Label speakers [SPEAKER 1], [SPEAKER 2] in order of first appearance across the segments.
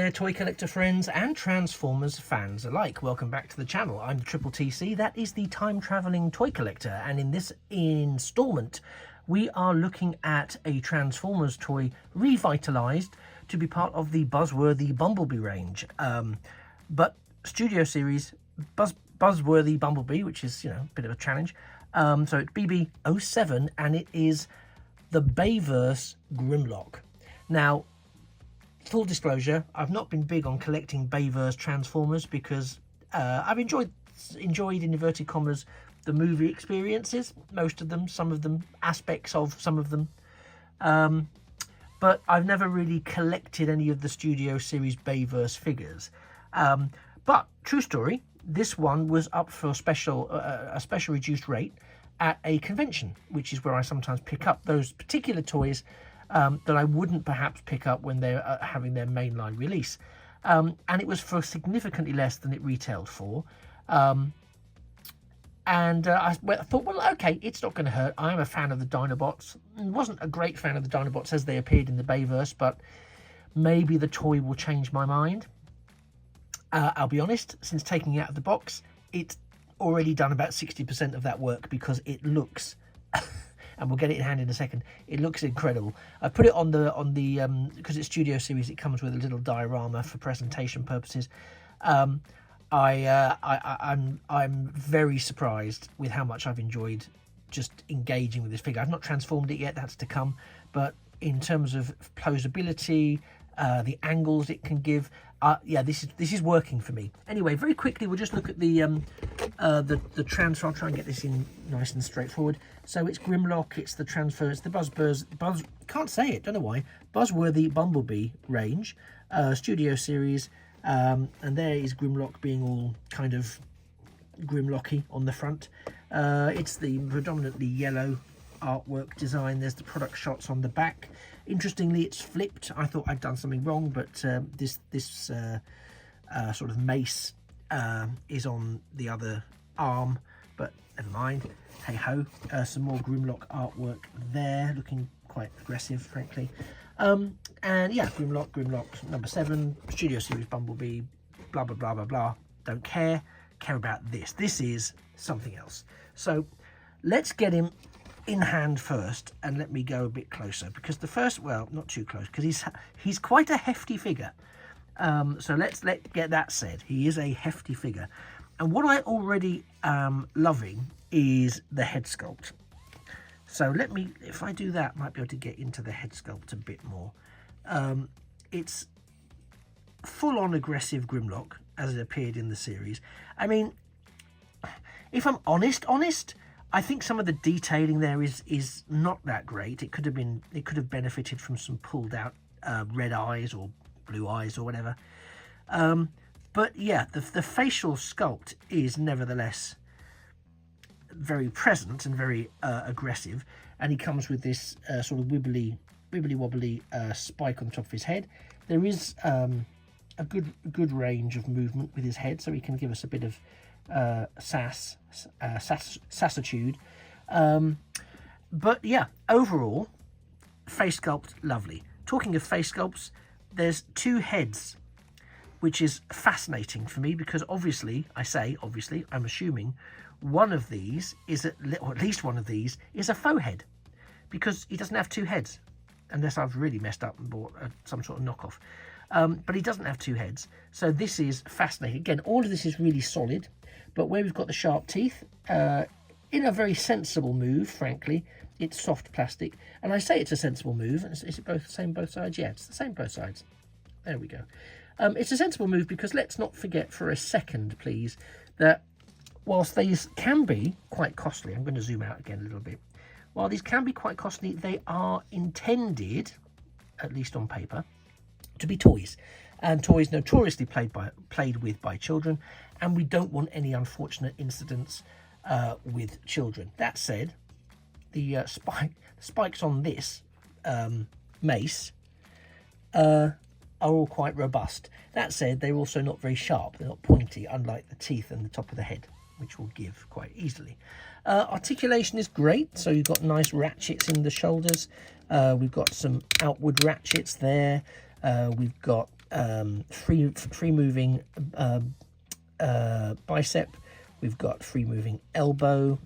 [SPEAKER 1] there, toy collector friends and Transformers fans alike. Welcome back to the channel. I'm the Triple TC, that is the time-travelling toy collector, and in this installment we are looking at a Transformers toy revitalised to be part of the Buzzworthy Bumblebee range. But Studio Series Buzzworthy Bumblebee, which is, you know, a bit of a challenge. So it's BB-07, and it is the Bayverse Grimlock. Now, full disclosure, I've not been big on collecting Bayverse Transformers because I've enjoyed in inverted commas the movie experiences, most of them, some of them, aspects of some of them. But I've never really collected any of the Studio Series Bayverse figures. But true story, this one was up for a special reduced rate at a convention, which is where I sometimes pick up those particular toys that I wouldn't perhaps pick up when they're having their mainline release. And it was for significantly less than it retailed for. I thought, well, okay, it's not going to hurt. I am a fan of the Dinobots. Wasn't a great fan of the Dinobots as they appeared in the Bayverse, but maybe the toy will change my mind. I'll be honest, since taking it out of the box, it's already done about 60% of that work because it looks, and we'll get it in hand in a second, it looks incredible. I put it on the because it's Studio Series, it comes with a little diorama for presentation purposes. I'm very surprised with how much I've enjoyed just engaging with this figure. I've not transformed it yet, that's to come, but in terms of posability, the angles it can give, yeah, this is working for me. Anyway, very quickly we'll just look at the transfer. I'll try and get this in nice and straightforward. So it's Grimlock, it's the transfer, it's the can't say it, don't know why, Buzzworthy Bumblebee range, Studio Series, and there is Grimlock being all kind of Grimlocky on the front. It's the predominantly yellow artwork design. There's the product shots on the back. Interestingly, it's flipped. I thought I'd done something wrong, but this sort of mace is on the other arm, but never mind. Hey ho. Some more Grimlock artwork there, looking quite aggressive, frankly. And yeah, Grimlock number 7, Studio Series Bumblebee, blah blah blah blah blah. Don't care. Care about this. This is something else. So let's get him in hand first, and let me go a bit closer, because the first, well, not too close, because he's quite a hefty figure. So let's get that said. He is a hefty figure, and what I already am loving is the head sculpt. So let me, if I do that, I might be able to get into the head sculpt a bit more. It's full-on aggressive Grimlock as it appeared in the series. I mean, if I'm honest, I think some of the detailing there is not that great. It could have benefited from some pulled out red eyes or blue eyes or whatever. But yeah, the facial sculpt is nevertheless very present and very aggressive, and he comes with this sort of wibbly wobbly spike on the top of his head. There is a good range of movement with his head, so he can give us a bit of sassitude. But yeah, overall, face sculpt, lovely. Talking of face sculpts, there's 2 heads, which is fascinating for me, because obviously, I'm assuming one of these is, or at least one of these, is a faux head, because he doesn't have 2 heads, unless I've really messed up and bought some sort of knockoff. But he doesn't have 2 heads, so this is fascinating. Again, all of this is really solid, but where we've got the sharp teeth, in a very sensible move, frankly, it's soft plastic. And I say it's a sensible move. Is it both the same both sides? Yeah, it's the same both sides. There we go. It's a sensible move because let's not forget for a second, please, that whilst these can be quite costly, I'm going to zoom out again a little bit. While these can be quite costly, they are intended, at least on paper, to be toys. And toys notoriously played with by children, and we don't want any unfortunate incidents with children. That said, the spikes on this mace are all quite robust. That said, they're also not very sharp. They're not pointy, unlike the teeth and the top of the head, which will give quite easily. Articulation is great, so you've got nice ratchets in the shoulders. We've got some outward ratchets there. We've got free moving bicep. We've got free moving elbow.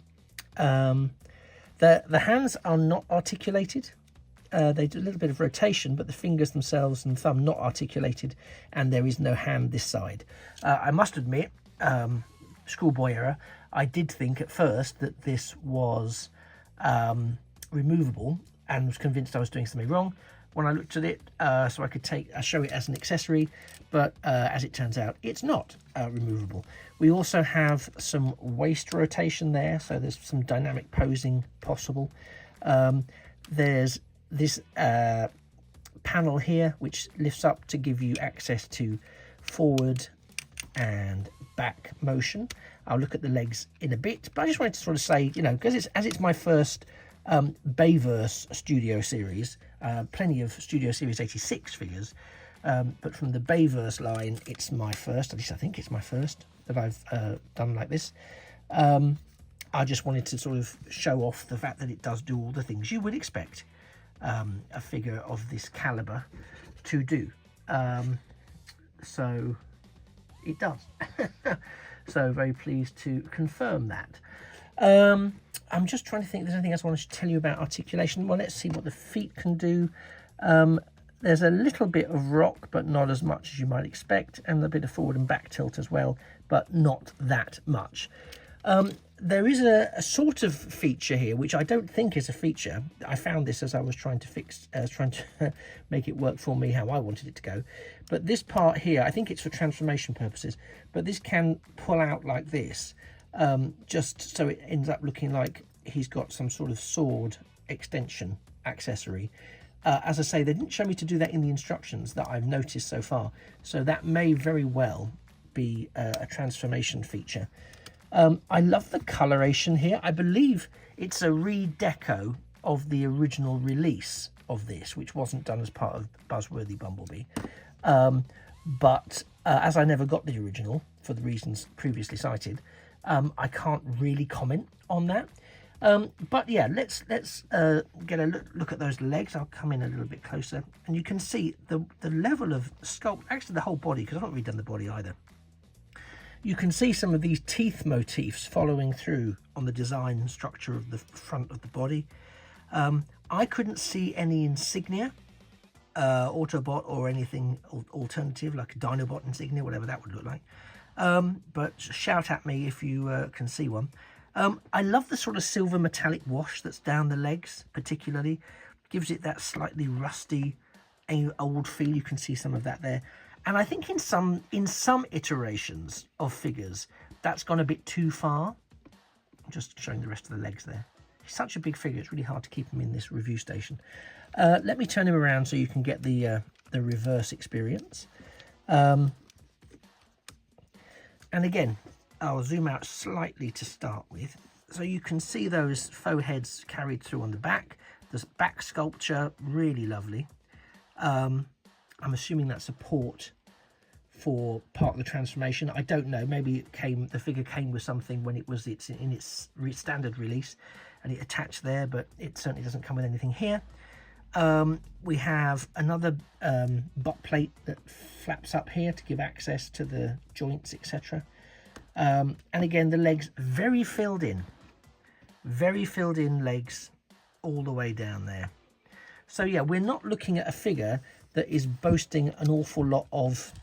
[SPEAKER 1] The hands are not articulated. They do a little bit of rotation, but the fingers themselves and thumb not articulated, and there is no hand this side. I must admit, schoolboy error, I did think at first that this was removable and was convinced I was doing something wrong when I looked at it, so I could show it as an accessory, but as it turns out, it's not removable. We also have some waist rotation there, so there's some dynamic posing possible. There's this panel here which lifts up to give you access to forward and back motion. I'll look at the legs in a bit, but I just wanted to sort of say, you know, because it's my first Bayverse Studio Series, plenty of Studio Series 86 figures, but from the Bayverse line, it's my first, at least I think it's my first that I've done like this. I just wanted to sort of show off the fact that it does do all the things you would expect a figure of this caliber to do. So it does. So very pleased to confirm that. I'm just trying to think if there's anything else I want to tell you about articulation. Well, let's see what the feet can do. There's a little bit of rock, but not as much as you might expect, and a bit of forward and back tilt as well, but not that much. There is a sort of feature here, which I don't think is a feature. I found this as I was trying to make it work for me how I wanted it to go. But this part here, I think it's for transformation purposes, but this can pull out like this, just so it ends up looking like he's got some sort of sword extension accessory. As I say, they didn't show me to do that in the instructions that I've noticed so far, so that may very well be a transformation feature. I love the coloration here. I believe it's a redeco of the original release of this, which wasn't done as part of Buzzworthy Bumblebee. But as I never got the original for the reasons previously cited, I can't really comment on that. But yeah, let's get a look at those legs. I'll come in a little bit closer, and you can see the level of sculpt, actually the whole body, because I've not really done the body either. You can see some of these teeth motifs following through on the design structure of the front of the body. I couldn't see any insignia, Autobot or anything alternative like a Dinobot insignia, whatever that would look like. But shout at me if you can see one. I love the sort of silver metallic wash that's down the legs, particularly. Gives it that slightly rusty, old feel. You can see some of that there. And I think in some iterations of figures, that's gone a bit too far. I'm just showing the rest of the legs there. He's such a big figure, it's really hard to keep him in this review station. Let me turn him around so you can get the reverse experience. And again, I'll zoom out slightly to start with. So you can see those faux heads carried through on the back. This back sculpture, really lovely. I'm assuming that's a port for part of the transformation. I don't know. Maybe the figure came with something when it's in its standard release, and it attached there. But it certainly doesn't come with anything here. We have another butt plate that flaps up here to give access to the joints, etc. And again, the legs very filled in legs all the way down there. So yeah, we're not looking at a figure that is boasting an awful lot of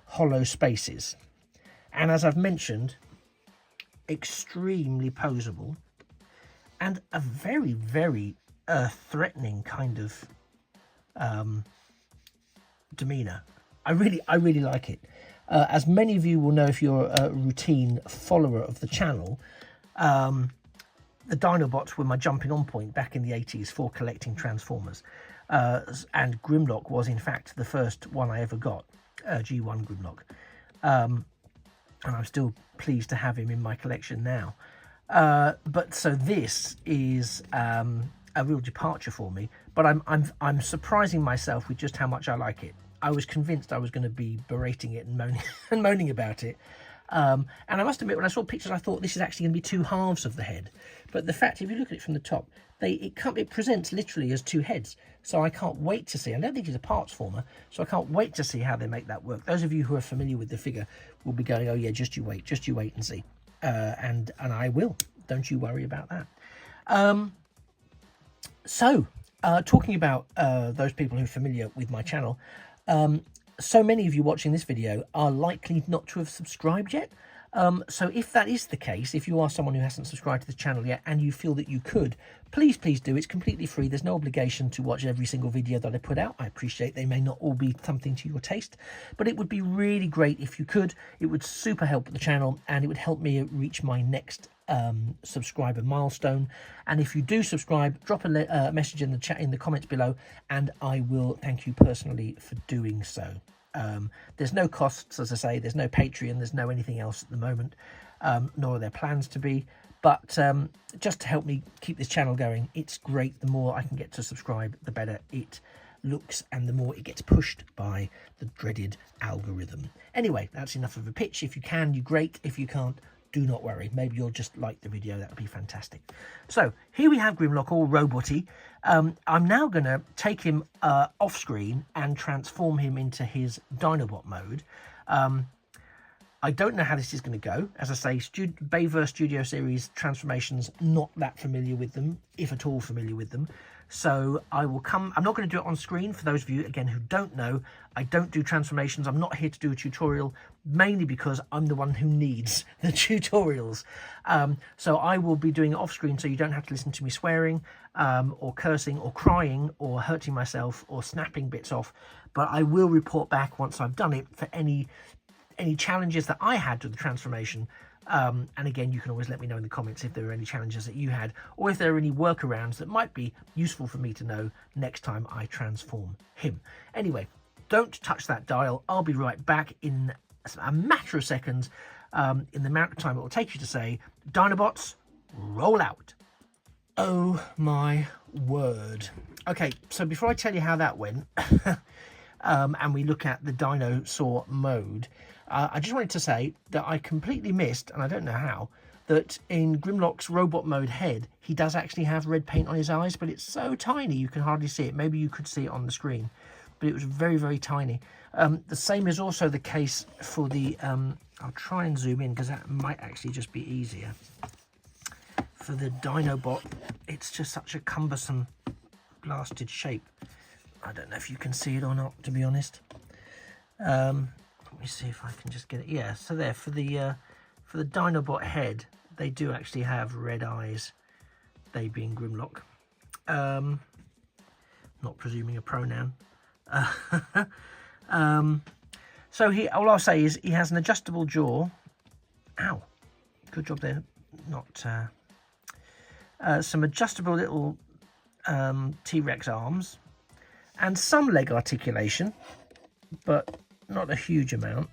[SPEAKER 1] hollow spaces, and as I've mentioned, extremely posable and a very, very threatening kind of demeanor. I really like it. As many of you will know if you're a routine follower of the channel, the Dinobots were my jumping on point back in the 80s for collecting Transformers. And Grimlock was in fact the first one I ever got, G1 Grimlock. And I'm still pleased to have him in my collection now. But so this is a real departure for me, but I'm surprising myself with just how much I like it. I was convinced I was going to be berating it and moaning about it. And I must admit, when I saw pictures, I thought this is actually going to be two halves of the head. But the fact, if you look at it from the top, it presents literally as two heads. So I can't wait to see. I don't think it's a parts former, so I can't wait to see how they make that work. Those of you who are familiar with the figure will be going, oh yeah, just you wait and see. And I will. Don't you worry about that. Talking about those people who are familiar with my channel, so many of you watching this video are likely not to have subscribed yet. So if that is the case, if you are someone who hasn't subscribed to the channel yet and you feel that you could, please do. It's completely free. There's no obligation to watch every single video that I put out. I appreciate they may not all be something to your taste, but it would be really great if you could. It would super help the channel, and it would help me reach my next subscriber milestone. And if you do subscribe, drop a message in the chat, in the comments below, and I will thank you personally for doing so. There's no costs, as I say. There's no Patreon, there's no anything else at the moment, nor are there plans to be, but just to help me keep this channel going, it's great. The more I can get to subscribe, the better it looks, and the more it gets pushed by the dreaded algorithm. Anyway, that's enough of a pitch. If you can, you're great. If you can't, do not worry. Maybe you'll just like the video. That would be fantastic. So here we have Grimlock, all roboty. I'm now going to take him off screen and transform him into his Dinobot mode. I don't know how this is going to go. As I say, Bayverse Studio Series transformations, not that familiar with them, if at all familiar with them. So I'm not going to do it on screen. For those of you, again, who don't know, I don't do transformations. I'm not here to do a tutorial, mainly because I'm the one who needs the tutorials. So I will be doing it off screen, so you don't have to listen to me swearing or cursing or crying or hurting myself or snapping bits off. But I will report back once I've done it for any challenges that I had with the transformation. And again, you can always let me know in the comments if there are any challenges that you had, or if there are any workarounds that might be useful for me to know next time I transform him. Anyway, don't touch that dial. I'll be right back in a matter of seconds, in the amount of time it will take you to say, Dinobots, roll out. Oh my word. Okay, so before I tell you how that went, and we look at the dinosaur mode, I just wanted to say that I completely missed, and I don't know how, that in Grimlock's robot mode head, he does actually have red paint on his eyes, but it's so tiny you can hardly see it. Maybe you could see it on the screen, but it was very, very tiny. The same is also the case for the, I'll try and zoom in because that might actually just be easier. For the Dinobot, it's just such a cumbersome blasted shape. I don't know if you can see it or not, to be honest. Let me see if I can just get it. Yeah, so there, for the Dinobot head, they do actually have red eyes, they being Grimlock. Not presuming a pronoun. So all I'll say is he has an adjustable jaw. Ow, good job there. Not some adjustable little T-Rex arms and some leg articulation, but not a huge amount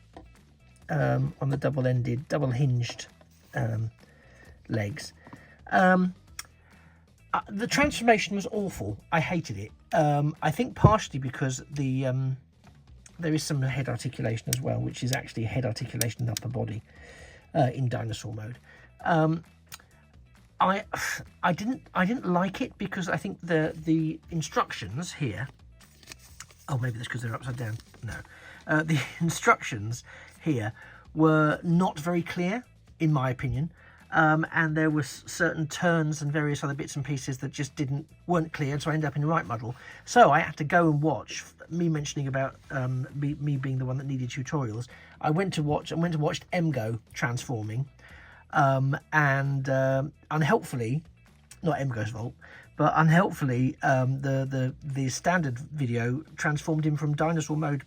[SPEAKER 1] on the double hinged legs. The transformation was awful. I hated it. I think partially because there is some head articulation as well, which is actually head articulation in upper body in dinosaur mode. I didn't like it because I think the instructions here. Oh, maybe that's because they're upside down. No. The instructions here were not very clear, in my opinion, and there were certain turns and various other bits and pieces that just weren't clear, so I ended up in the right muddle. So I had to go and watch, me mentioning about me being the one that needed tutorials. I went to watch Emgo transforming, and unhelpfully, not Emgo's fault, but unhelpfully, the standard video transformed him from dinosaur mode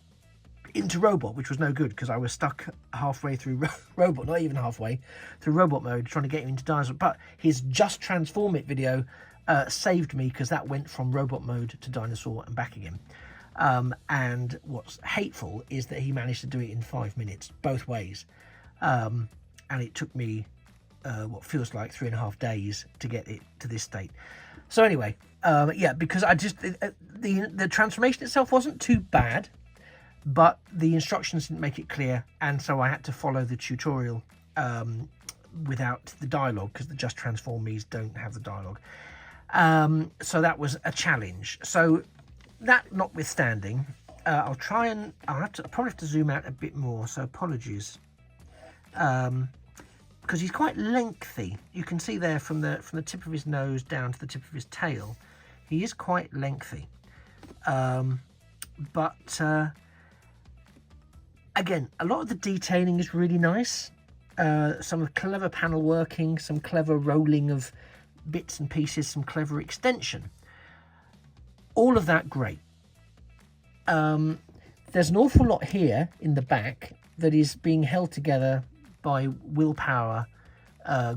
[SPEAKER 1] into robot, which was no good because I was stuck halfway through robot, not even halfway through robot mode, trying to get him into dinosaur. But his just transform it video saved me because that went from robot mode to dinosaur and back again. And what's hateful is that he managed to do it in 5 minutes both ways, and it took me what feels like 3.5 days to get it to this state. So anyway, yeah, because I just the transformation itself wasn't too bad. but the instructions didn't make it clear, and so I had to follow the tutorial without the dialogue, because the Just Transform Me's don't have the dialogue. So that was a challenge. So that notwithstanding, I'll probably have to zoom out a bit more, so apologies, because he's quite lengthy. You can see there from the tip of his nose down to the tip of his tail, he is quite lengthy. But again, a lot of the detailing is really nice. Some clever panel working, some clever rolling of bits and pieces, some clever extension. All of that great. There's an awful lot here in the back that is being held together by willpower,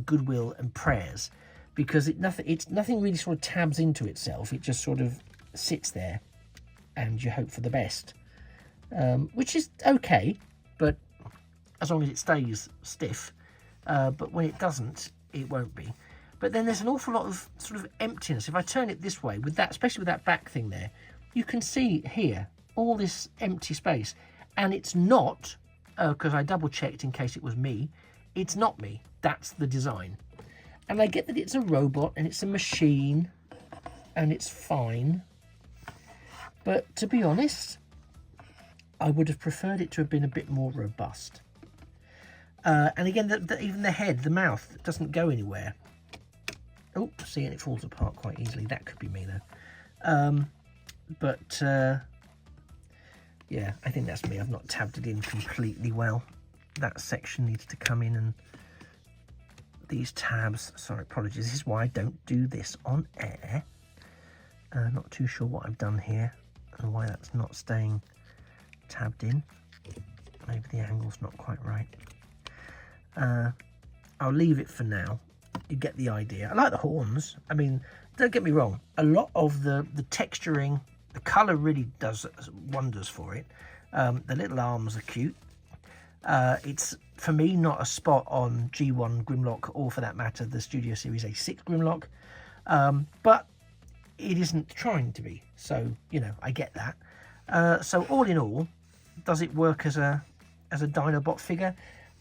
[SPEAKER 1] goodwill and prayers, because nothing really sort of tabs into itself. It just sort of sits there and you hope for the best, which is okay, but as long as it stays stiff. But when it doesn't, it won't be. But then there's an awful lot of sort of emptiness. If I turn it this way, with that, especially with that back thing there, you can see here all this empty space. And it's not, because I double checked in case it was me, it's not me. That's the design. And I get that it's a robot and it's a machine and it's fine. But to be honest, I would have preferred it to have been a bit more robust. And again, even the head, the mouth, doesn't go anywhere. Oh, see, and it falls apart quite easily. That could be me, though. Yeah, I think that's me. I've not tabbed it in completely well. That section needs to come in, and these tabs, sorry, apologies. This is why I don't do this on air. Not too sure what I've done here and why that's not staying tabbed in. Maybe the angle's not quite right. I'll leave it for now. You get the idea. I like the horns. I mean, don't get me wrong. A lot of the texturing, the colour really does wonders for it. The little arms are cute. It's, for me, not a spot on G1 Grimlock, or for that matter, the Studio Series A6 Grimlock. But it isn't trying to be. So, you know, I get that. So all in all, does it work as a Dinobot figure?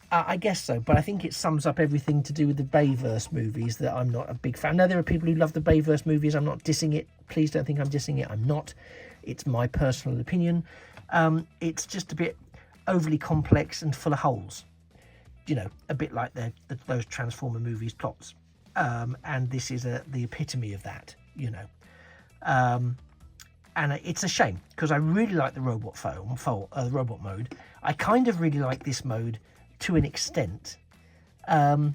[SPEAKER 1] I guess so, but I think it sums up everything to do with the Bayverse movies that I'm not a big fan. I know there are people who love the Bayverse movies. I'm not dissing it. Please don't think I'm dissing it. I'm not. It's my personal opinion. It's just a bit overly complex and full of holes. You know, a bit like those Transformer movies plots. And this is the epitome of that, you know. And it's a shame, because I really like the robot robot mode. I kind of really like this mode to an extent, but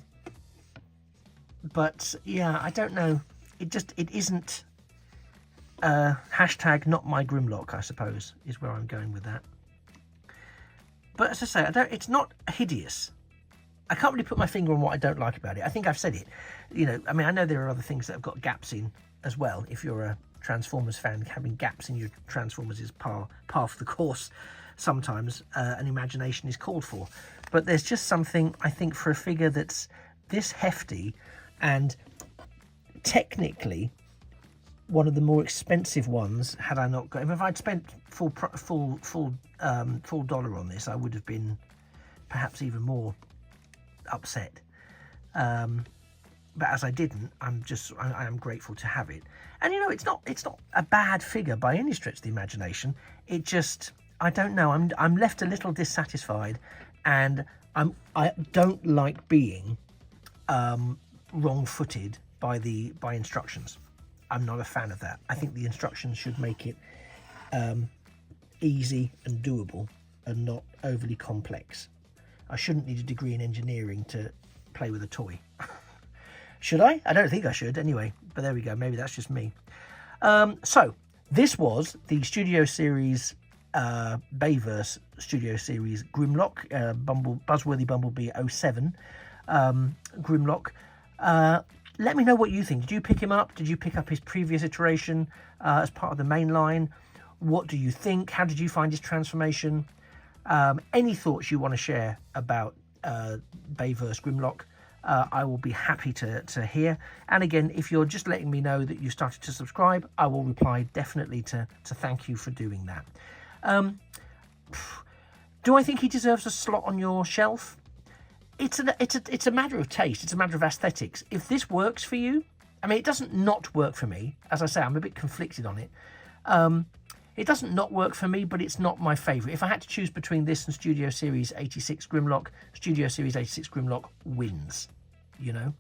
[SPEAKER 1] yeah, I don't know, it isn't hashtag not my Grimlock, I suppose, is where I'm going with that. But as I say, it's not hideous. I can't really put my finger on what I don't like about it. I think I've said it, you know. I mean, I know there are other things that have got gaps in as well. If you're a Transformers fan, having gaps in your Transformers is par for the course sometimes, and imagination is called for. But there's just something, I think, for a figure that's this hefty, and technically one of the more expensive ones, had I not got him. If I'd spent full dollar on this, I would have been perhaps even more upset. But as I didn't, I am grateful to have it. And you know, it's not a bad figure by any stretch of the imagination. It just, I don't know, I'm left a little dissatisfied, and I don't like being wrong-footed by instructions. I'm not a fan of that. I think the instructions should make it easy and doable, and not overly complex. I shouldn't need a degree in engineering to play with a toy. Should I? I don't think I should anyway, but there we go. Maybe that's just me. So this was the Studio Series Bayverse Studio Series Grimlock, Buzzworthy Bumblebee 07 Grimlock. Let me know what you think. Did you pick him up? Did you pick up his previous iteration as part of the main line? What do you think? How did you find his transformation? Any thoughts you want to share about Bayverse Grimlock, I will be happy to hear. And again, if you're just letting me know that you started to subscribe, I will reply definitely to thank you for doing that. Do I think he deserves a slot on your shelf? It's a matter of taste. It's a matter of aesthetics. If this works for you, I mean, it doesn't not work for me. As I say, I'm a bit conflicted on it. It doesn't not work for me, but it's not my favourite. If I had to choose between this and Studio Series 86 Grimlock, Studio Series 86 Grimlock wins, you know.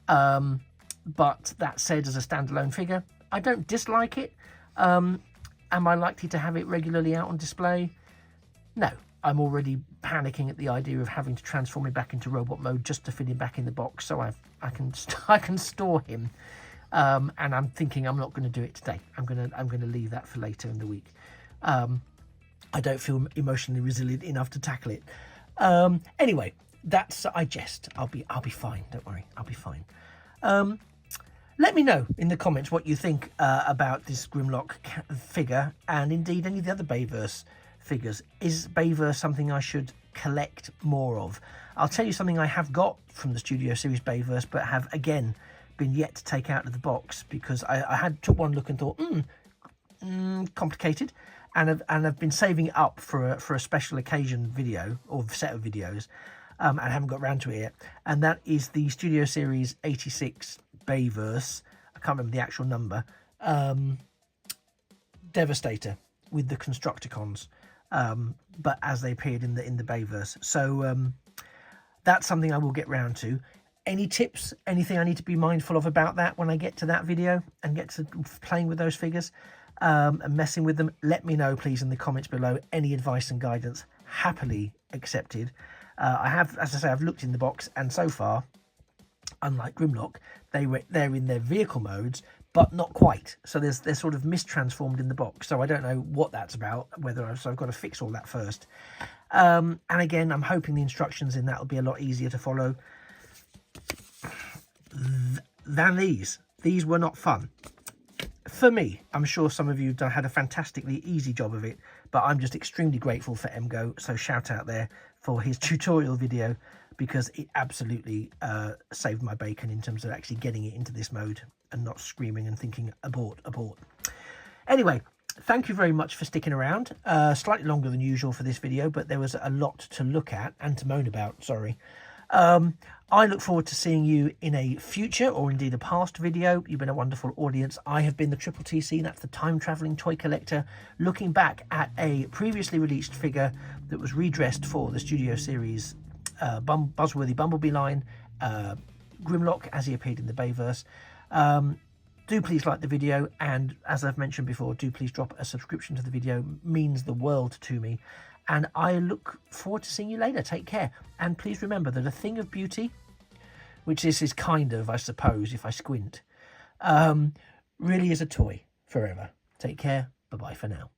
[SPEAKER 1] But that said, as a standalone figure, I don't dislike it. Am I likely to have it regularly out on display? No. I'm already panicking at the idea of having to transform him back into robot mode just to fit him back in the box, so I can store him. And I'm thinking I'm not going to do it today. I'm going to leave that for later in the week. I don't feel emotionally resilient enough to tackle it. Anyway, I jest. I'll be fine. Don't worry. I'll be fine. Let me know in the comments what you think about this Grimlock figure, and indeed any of the other Bayverse figures. Is Bayverse something I should collect more of? I'll tell you something I have got from the Studio Series Bayverse, but have again been yet to take out of the box, because I took one look and thought, complicated, and I've been saving it up for a special occasion video or set of videos, and I haven't got around to it yet. And that is the Studio Series 86 Bayverse. I can't remember the actual number. Devastator with the Constructicons, but as they appeared in the Bayverse. So that's something I will get round to. Any tips, anything I need to be mindful of about that when I get to that video and get to playing with those figures and messing with them, let me know please in the comments below. Any advice and guidance, happily accepted. I have, as I say, I've looked in the box, and so far, unlike Grimlock, they're in their vehicle modes, but not quite. So they're sort of mistransformed in the box. So I don't know what that's about, so I've got to fix all that first. And again, I'm hoping the instructions in that will be a lot easier to follow than these. These were not fun for me. I'm sure some of you had a fantastically easy job of it, but I'm just extremely grateful for MGO. So shout out there for his tutorial video, because it absolutely saved my bacon in terms of actually getting it into this mode and not screaming and thinking abort. Anyway, thank you very much for sticking around. Slightly longer than usual for this video, but there was a lot to look at and to moan about, sorry. I look forward to seeing you in a future or indeed a past video. You've been a wonderful audience. I have been the Triple TC, that's the time traveling toy collector, looking back at a previously released figure that was redressed for the Studio Series Buzzworthy Bumblebee line, Grimlock, as he appeared in the Bayverse. Do please like the video, and as I've mentioned before, do please drop a subscription to the video. It means the world to me. And I look forward to seeing you later. Take care. And please remember that a thing of beauty, which this is kind of, I suppose, if I squint, really is a toy forever. Take care. Bye-bye for now.